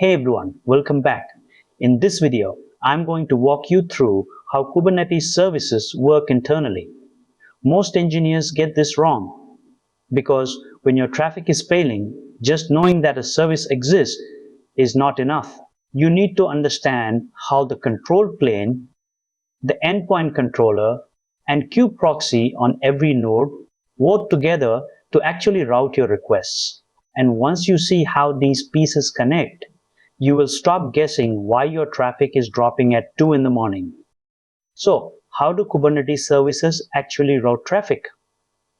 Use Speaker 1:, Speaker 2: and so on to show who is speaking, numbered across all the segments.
Speaker 1: Hey everyone, welcome back. In this video, I'm going to walk you through how Kubernetes services work internally. Most engineers get this wrong because when your traffic is failing, just knowing that a service exists is not enough. You need to understand how the control plane, the endpoint controller, and kube-proxy on every node work together to actually route your requests. And once you see how these pieces connect, you will stop guessing why your traffic is dropping at 2 in the morning. So, how do Kubernetes services actually route traffic?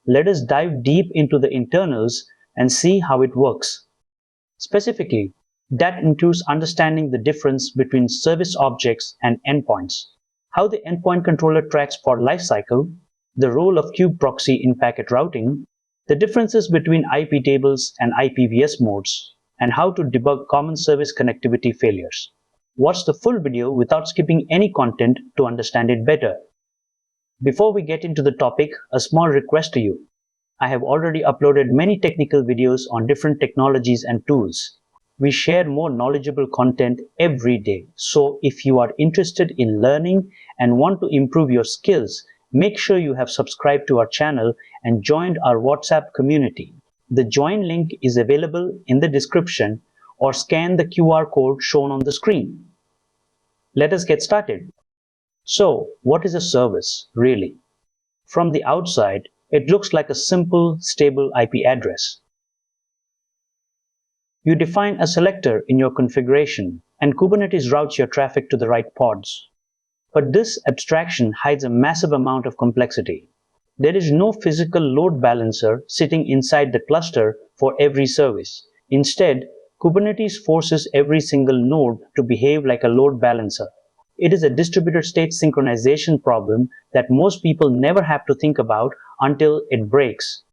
Speaker 1: Let us dive deep into the internals and see how it works. Specifically, that includes understanding the difference between service objects and endpoints, how the endpoint controller tracks pod lifecycle, the role of kube-proxy in packet routing, the differences between iptables and IPVS modes, and how to debug common service connectivity failures. Watch the full video without skipping any content to understand it better. Before we get into the topic, a small request to you. I have already uploaded many technical videos on different technologies and tools. We share more knowledgeable content every day, so if you are interested in learning and want to improve your skills, make sure you have subscribed to our channel and joined our WhatsApp community. The join link is available in the description or scan the QR code shown on the screen. Let us get started. So, what is a service, really? From the outside, it looks like a simple, stable IP address. You define a selector in your configuration, and Kubernetes routes your traffic to the right pods. But this abstraction hides a massive amount of complexity. There is no physical load balancer sitting inside the cluster for every service. Instead, Kubernetes forces every single node to behave like a load balancer. It is a distributed state synchronization problem that most people never have to think about until it breaks.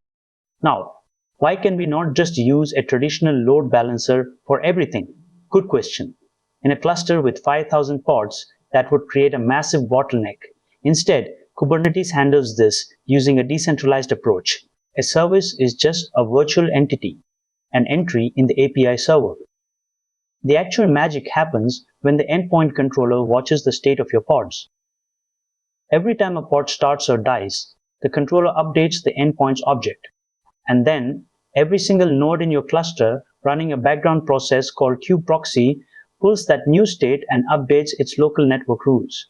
Speaker 1: Now, why can we not just use a traditional load balancer for everything? Good question. In a cluster with 5,000 pods, that would create a massive bottleneck. Instead, Kubernetes handles this using a decentralized approach. A service is just a virtual entity, an entry in the API server. The actual magic happens when the endpoint controller watches the state of your pods. Every time a pod starts or dies, the controller updates the endpoint's object. And then, every single node in your cluster running a background process called kube-proxy pulls that new state and updates its local network rules.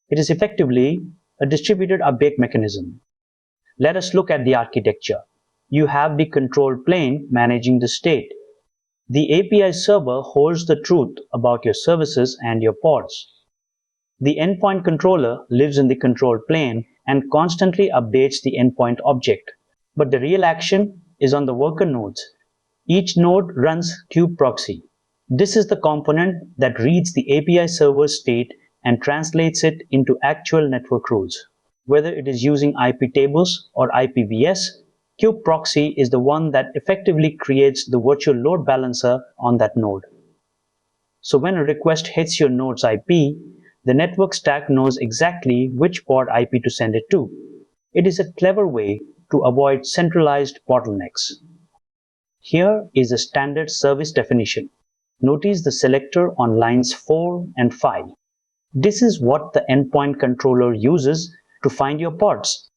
Speaker 1: It is effectively a distributed update mechanism. Let us look at the architecture. You have the control plane managing the state. The API server holds the truth about your services and your pods. The endpoint controller lives in the control plane and constantly updates the endpoint object. But the real action is on the worker nodes. Each node runs kube-proxy. This is the component that reads the API server's state and translates it into actual network rules. Whether it is using iptables or IPVS, kube-proxy is the one that effectively creates the virtual load balancer on that node. So when a request hits your node's IP, the network stack knows exactly which pod IP to send it to. It is a clever way to avoid centralized bottlenecks. Here is a standard service definition. Notice the selector on lines 4 and 5. This is what the endpoint controller uses to find your pods.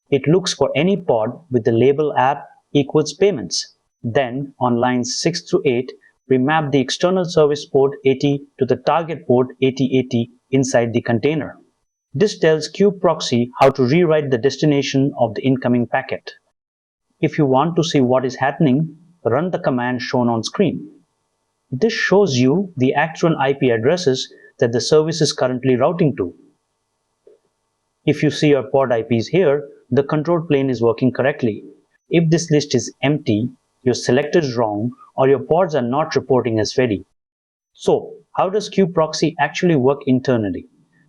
Speaker 1: It looks for any pod with the label app equals payments. Then, on lines 6 to 8, we map the external service port 80 to the target port 8080 inside the container. This tells kube-proxy how to rewrite the destination of the incoming packet. If you want to see what is happening, run the command shown on screen. This shows you the actual IP addresses that the service is currently routing to. If you see your pod IPs here, the control plane is working correctly. If this list is empty, your selector is wrong, or your pods are not reporting as ready. So, how does kube-proxy actually work internally?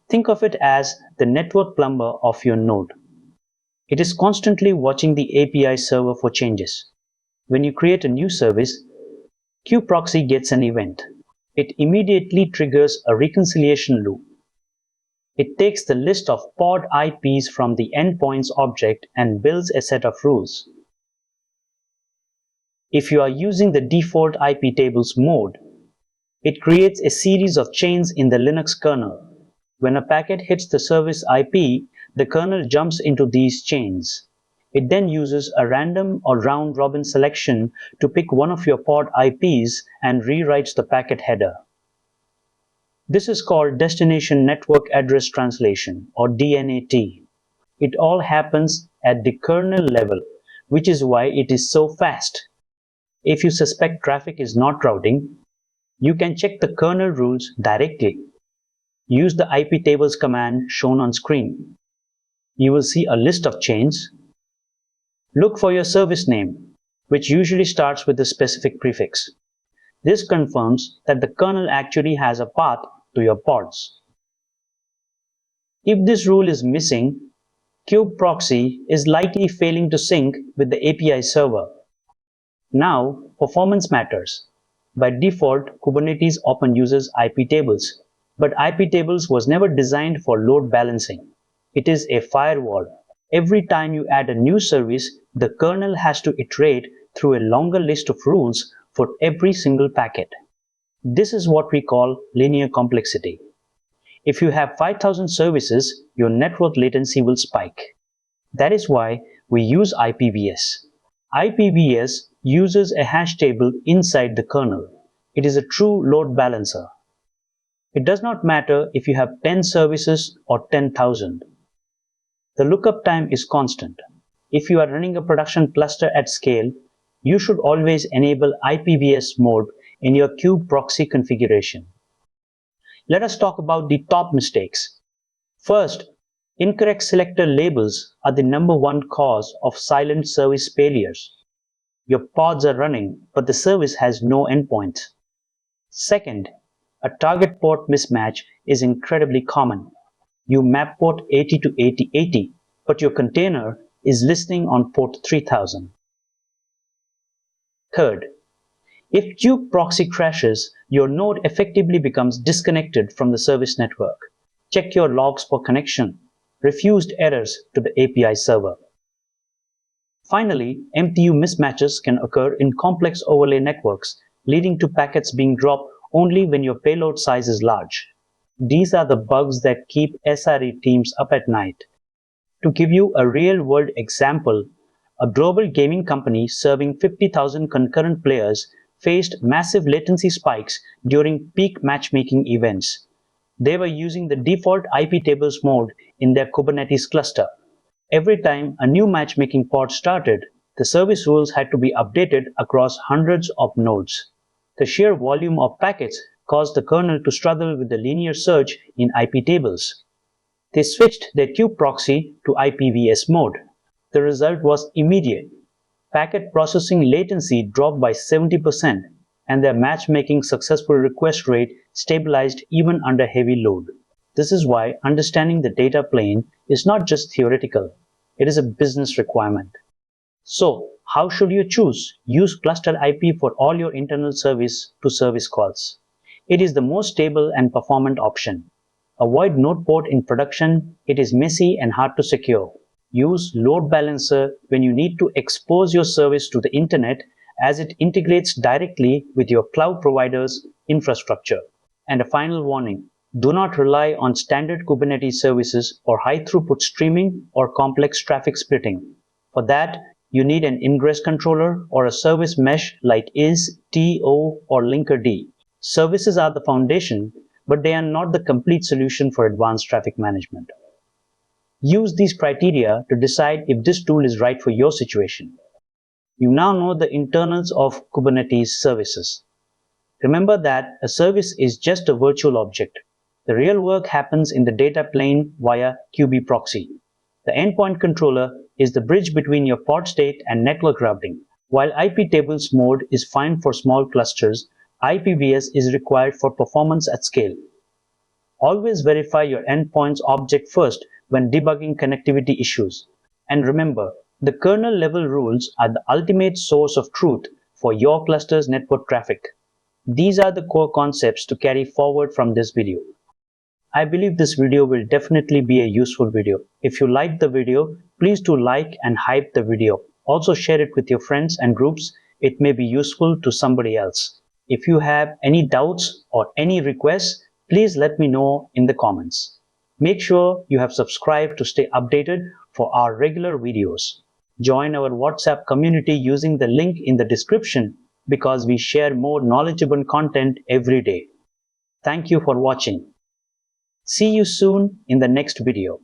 Speaker 1: Think of it as the network plumber of your node. It is constantly watching the API server for changes. When you create a new service, kube-proxy gets an event. It immediately triggers a reconciliation loop. It takes the list of pod IPs from the endpoints object and builds a set of rules. If you are using the default iptables mode, It creates a series of chains in the Linux kernel. When a packet hits the service IP, the kernel jumps into these chains. It then uses a random or round-robin selection to pick one of your pod IPs and rewrites the packet header. This is called Destination Network Address Translation, or DNAT. It all happens at the kernel level, which is why it is so fast. If you suspect traffic is not routing, you can check the kernel rules directly. Use the iptables command shown on screen. You will see a list of chains. Look for your service name, which usually starts with a specific prefix. This confirms that the kernel actually has a path to your pods. If this rule is missing, kube-proxy is likely failing to sync with the API server. Now, performance matters. By default, Kubernetes often uses iptables, but iptables was never designed for load balancing. It is a firewall. Every time you add a new service, the kernel has to iterate through a longer list of rules for every single packet. This is what we call linear complexity. If you have 5,000 services, your network latency will spike. That is why we use IPVS. IPVS uses a hash table inside the kernel. It is a true load balancer. It does not matter if you have 10 services or 10,000. The lookup time is constant. If you are running a production cluster at scale, you should always enable IPVS mode in your kube-proxy configuration. Let us talk about the top mistakes. First, incorrect selector labels are the #1 cause of silent service failures. Your pods are running, but the service has no endpoints. Second, a target port mismatch is incredibly common. You map port 80 to 8080, but your container is listening on port 3000. Third, if kube-proxy crashes, your node effectively becomes disconnected from the service network. Check your logs for connection, refused errors to the API server. Finally, MTU mismatches can occur in complex overlay networks, leading to packets being dropped only when your payload size is large. These are the bugs that keep SRE teams up at night. To give you a real-world example, a global gaming company serving 50,000 concurrent players faced massive latency spikes during peak matchmaking events. They were using the default iptables mode in their Kubernetes cluster. Every time a new matchmaking pod started, the service rules had to be updated across hundreds of nodes. The sheer volume of packets caused the kernel to struggle with the linear search in iptables. They switched their kube-proxy to IPVS mode. The result was immediate. Packet processing latency dropped by 70%, and their matchmaking successful request rate stabilized even under heavy load. This is why understanding the data plane is not just theoretical, it is a business requirement. So, how should you choose? Use cluster IP for all your internal service-to-service calls. It is the most stable and performant option. Avoid node port in production, it is messy and hard to secure. Use load balancer when you need to expose your service to the internet, as it integrates directly with your cloud provider's infrastructure. And a final warning, do not rely on standard Kubernetes services for high throughput streaming or complex traffic splitting. For that, you need an ingress controller or a service mesh like IS, TO, or Linkerd. Services are the foundation, but they are not the complete solution for advanced traffic management. Use these criteria to decide if this tool is right for your situation. You now know the internals of Kubernetes services. Remember that a service is just a virtual object. The real work happens in the data plane via kube-proxy. The endpoint controller is the bridge between your pod state and network routing. While iptables mode is fine for small clusters, IPVS is required for performance at scale. Always verify your endpoints object first when debugging connectivity issues. And remember, the kernel level rules are the ultimate source of truth for your cluster's network traffic. These are the core concepts to carry forward from this video. I believe this video will definitely be a useful video. If you liked the video, please do like and hype the video. Also share it with your friends and groups. It may be useful to somebody else. If you have any doubts or any requests, please let me know in the comments. Make sure you have subscribed to stay updated for our regular videos. Join our WhatsApp community using the link in the description because we share more knowledgeable content every day. Thank you for watching. See you soon in the next video.